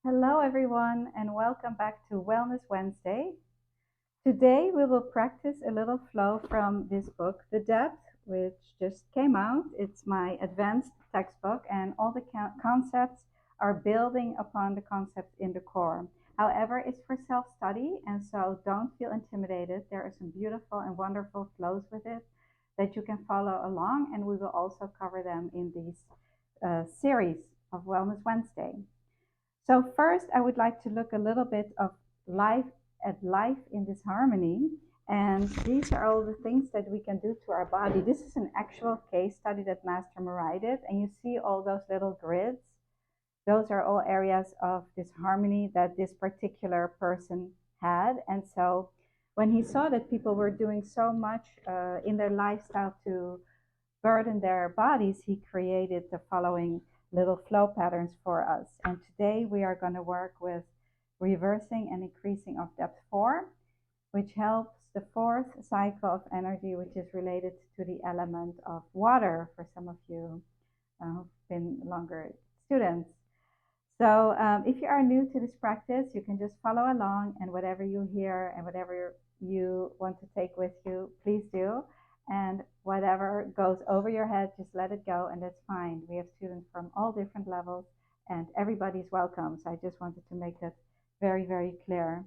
Hello, everyone, and welcome back to Wellness Wednesday. Today, we will practice a little flow from this book, The Depth, which just came out. It's my advanced textbook, and all the concepts are building upon the concepts in the core. However, it's for self study, and so don't feel intimidated. There are some beautiful and wonderful flows with it that you can follow along, and we will also cover them in these series of Wellness Wednesday. So first, I would like to look a little bit of life at life in this harmony. And these are all the things that we can do to our body. This is an actual case study that Master Marai did. And you see all those little grids. Those are all areas of this harmony that this particular person had. And so when he saw that people were doing so much in their lifestyle to burden their bodies, he created the following little flow patterns for us. And today we are going to work with reversing and increasing of depth 4, which helps the fourth cycle of energy, which is related to the element of water for some of you who've been longer students. So if you are new to this practice, you can just follow along, and whatever you hear and whatever you want to take with you, please do. And whatever goes over your head, just let it go, and that's fine. We have students from all different levels, and everybody's welcome. So I just wanted to make that very, very clear.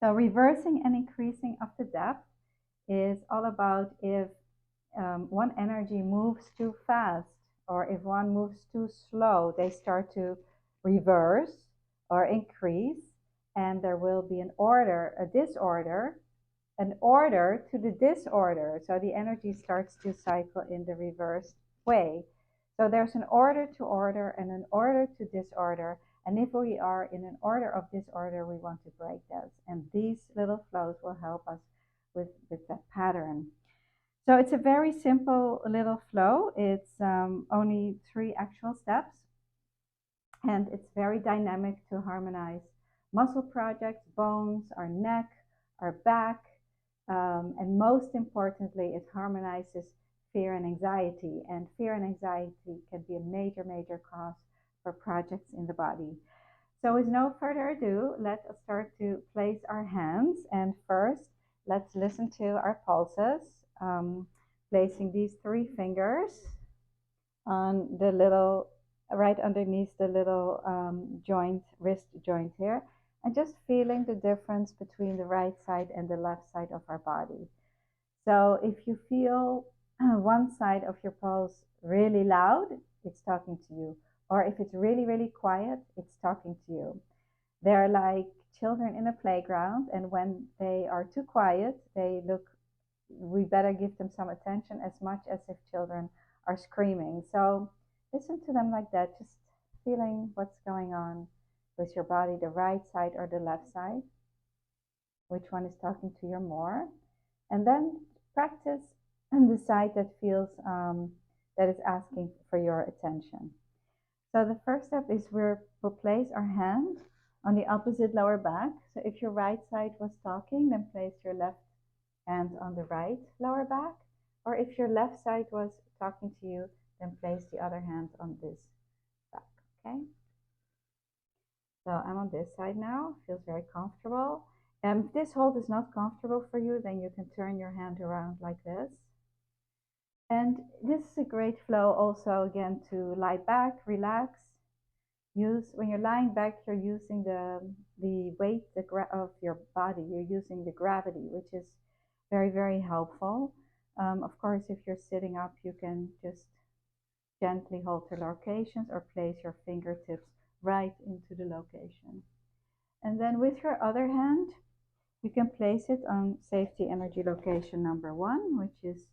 So reversing and increasing of the depth is all about if one energy moves too fast or if one moves too slow, they start to reverse or increase, and there will be an order, a disorder, an order to the disorder. So the energy starts to cycle in the reversed way. So there's an order to order and an order to disorder. And if we are in an order of disorder, we want to break those. And these little flows will help us with that pattern. So it's a very simple little flow. It's only 3 actual steps. And it's very dynamic to harmonize muscle projects, bones, our neck, our back, and most importantly, it harmonizes fear and anxiety. And fear and anxiety can be a major, major cause for projects in the body. So with no further ado, let us start to place our hands. And first, let's listen to our pulses, placing these 3 fingers on the little, right underneath the little joint, wrist joint here, and just feeling the difference between the right side and the left side of our body. So if you feel one side of your pulse really loud, it's talking to you. Or if it's really, really quiet, it's talking to you. They're like children in a playground, and when they are too quiet, they look, we better give them some attention as much as if children are screaming. So listen to them like that, just feeling what's going on with your body, the right side or the left side, which one is talking to you more. And then practice on the side that feels, that is asking for your attention. So the first step is we'll place our hand on the opposite lower back. So if your right side was talking, then place your left hand on the right lower back. Or if your left side was talking to you, then place the other hand on this back, okay? So I'm on this side now, feels very comfortable. And if this hold is not comfortable for you, then you can turn your hand around like this. And this is a great flow also, again, to lie back, relax. When you're lying back, you're using the weight of your body. You're using the gravity, which is very, very helpful. Of course, if you're sitting up, you can just gently hold the locations or place your fingertips right into the location. And then with your other hand, you can place it on safety energy location number 1, which is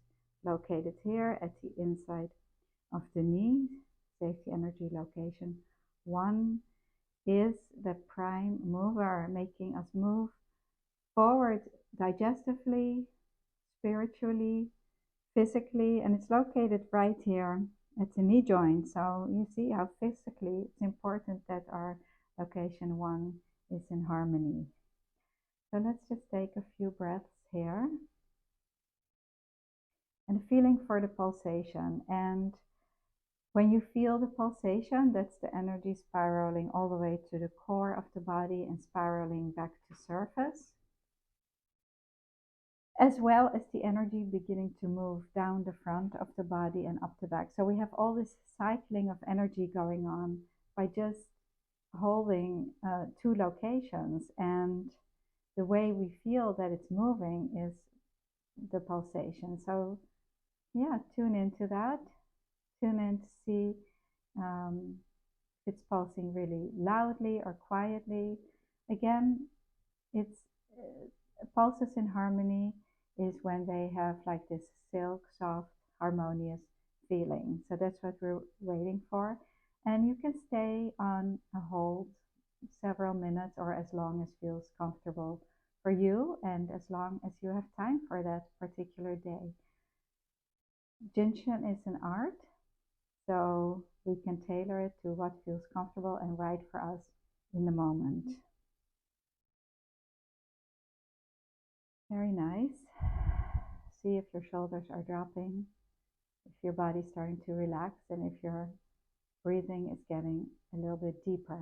located here at the inside of the knee. Safety energy location 1 is the prime mover, making us move forward digestively, spiritually, physically, and it's located right here at the knee joint. So you see how physically it's important that our location 1 is in harmony. So let's just take a few breaths here and feeling for the pulsation. And When you feel the pulsation, that's the energy spiraling all the way to the core of the body and spiraling back to surface, as well as the energy beginning to move down the front of the body and up the back. So we have all this cycling of energy going on by just holding two locations, and the way we feel that it's moving is the pulsation. So yeah, tune into that. Tune in to see if it's pulsing really loudly or quietly. Again, it's pulses in harmony is when they have like this silk, soft, harmonious feeling. So that's what we're waiting for. And you can stay on a hold several minutes or as long as feels comfortable for you and as long as you have time for that particular day. Jinshin is an art, so we can tailor it to what feels comfortable and right for us in the moment. Very nice. See if your shoulders are dropping, if your body's starting to relax, and if your breathing is getting a little bit deeper.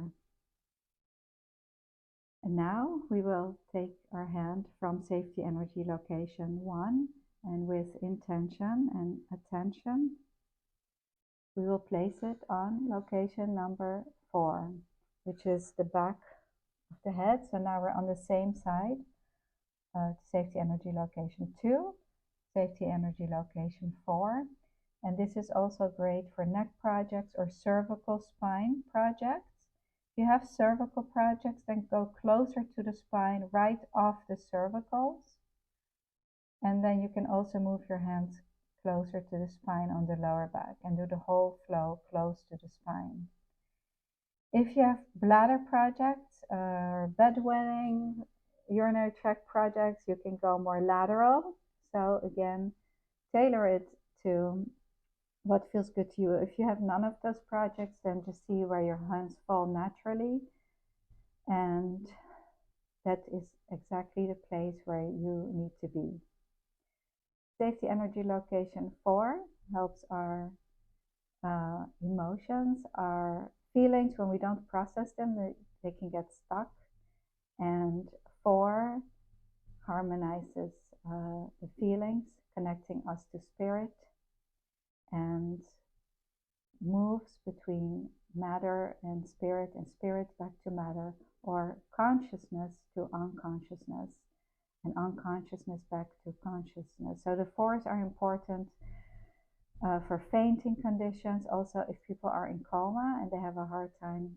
And now we will take our hand from safety energy location 1, and with intention and attention, we will place it on location number 4, which is the back of the head. So now we're on the same side. Safety energy location 2, safety energy location 4. And this is also great for neck projects or cervical spine projects. If you have cervical projects, then go closer to the spine, right off the cervicals. And then you can also move your hands closer to the spine on the lower back and do the whole flow close to the spine. If you have bladder projects or bedwetting, urinary tract projects, you can go more lateral. So again, tailor it to what feels good to you. If you have none of those projects, then just see where your hands fall naturally. And that is exactly the place where you need to be. Safety energy location 4 helps our emotions, our feelings. When we don't process them, they can get stuck. And 4 harmonizes the feelings, connecting us to spirit, and moves between matter and spirit back to matter, or consciousness to unconsciousness, and unconsciousness back to consciousness. So the 4s are important for fainting conditions. Also, if people are in coma and they have a hard time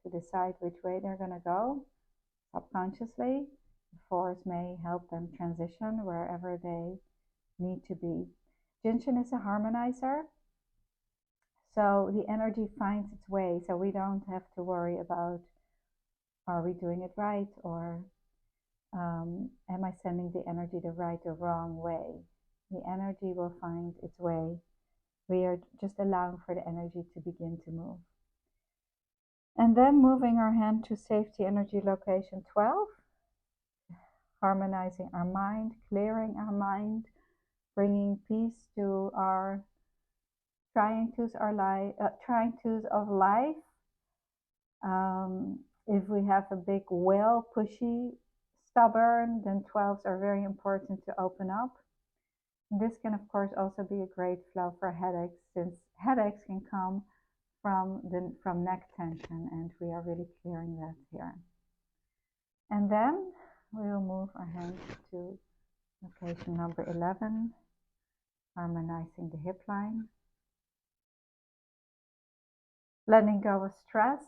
to decide which way they're going to go subconsciously, the 4s may help them transition wherever they need to be. Jinshin is a harmonizer, so the energy finds its way, so we don't have to worry about, are we doing it right, or am I sending the energy the right or wrong way? The energy will find its way. We are just allowing for the energy to begin to move. And then moving our hand to safety energy location 12, harmonizing our mind, clearing our mind, bringing peace to our triangles of life. If we have a big will, pushy, stubborn, then 12s are very important to open up. And this can, of course, also be a great flow for headaches, since headaches can come from neck tension, and we are really clearing that here. And then we will move our hands to location number 11, harmonizing the hip line. Letting go of stress,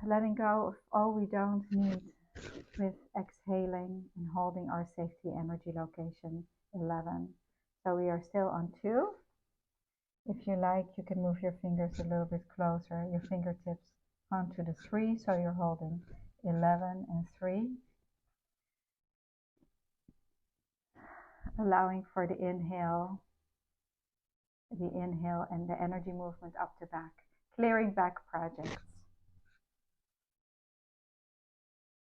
letting go of all we don't need, with exhaling and holding our safety energy location 11. So we are still on 2. If you like, you can move your fingers a little bit closer, your fingertips onto the 3, so you're holding 11 and 3. Allowing for the inhale and the energy movement up to back, clearing back projects.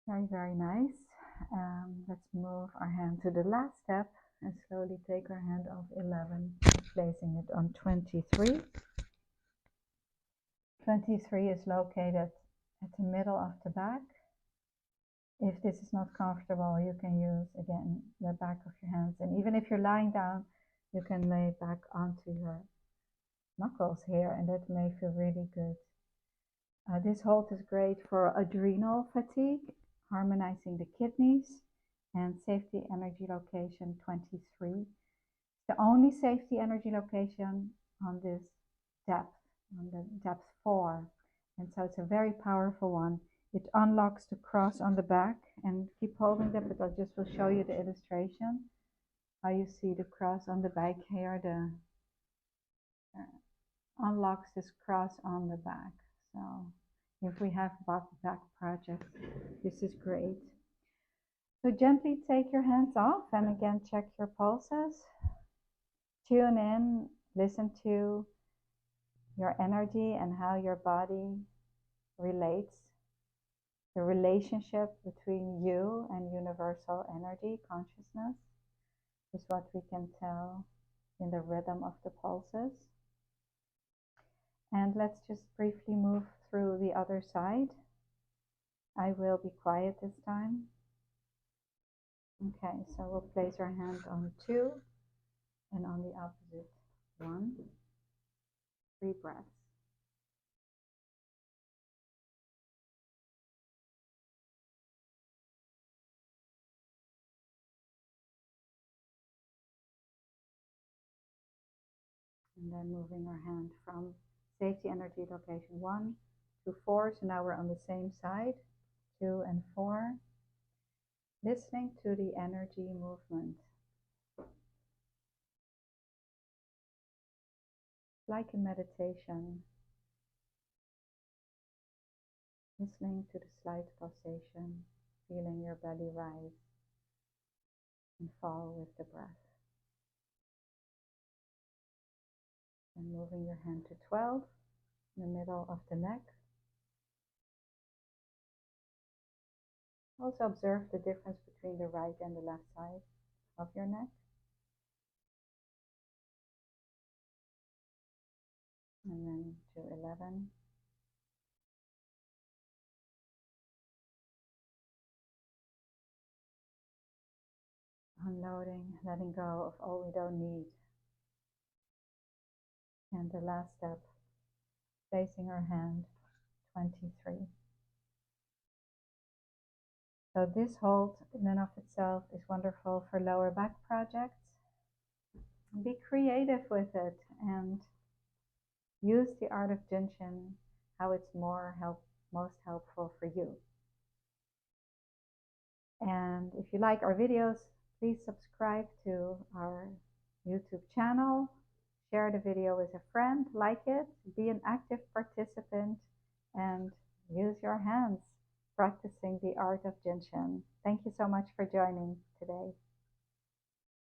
Very, very nice. Let's move our hand to the last step and slowly take our hand off 11, placing it on 23. 23 is located at the middle of the back. If this is not comfortable, you can use, again, the back of your hands. And even if you're lying down, you can lay back onto your knuckles here, and that may feel really good. This hold is great for adrenal fatigue, harmonizing the kidneys, and safety energy location 23. The only safety energy location on this depth, on the depth 4. And so it's a very powerful one. It unlocks the cross on the back, and keep holding that because I just will show you the illustration. How you see the cross on the back here, the unlocks this cross on the back. So if we have back projects, this is great. So gently take your hands off, and again check your pulses. Tune in, listen to your energy and how your body relates. The relationship between you and universal energy, consciousness, is what we can tell in the rhythm of the pulses. And let's just briefly move through the other side. I will be quiet this time. Okay, so we'll place our hand on 2 and on the opposite 1. 3 breaths. And then moving our hand from safety energy location 1 to 4. So now we're on the same side, 2 and 4. Listening to the energy movement. Like a meditation. Listening to the slight pulsation, feeling your belly rise and fall with the breath. And moving your hand to 12 in the middle of the neck. Also observe the difference between the right and the left side of your neck. And then to 11. Unloading, letting go of all we don't need. And the last step, placing our hand, 23. So this hold in and of itself is wonderful for lower back projects. Be creative with it and use the art of Jinshin how it's most helpful for you. And if you like our videos, please subscribe to our YouTube channel, share the video with a friend, like it, be an active participant, and use your hands practicing the art of Jinshin. Thank you so much for joining today.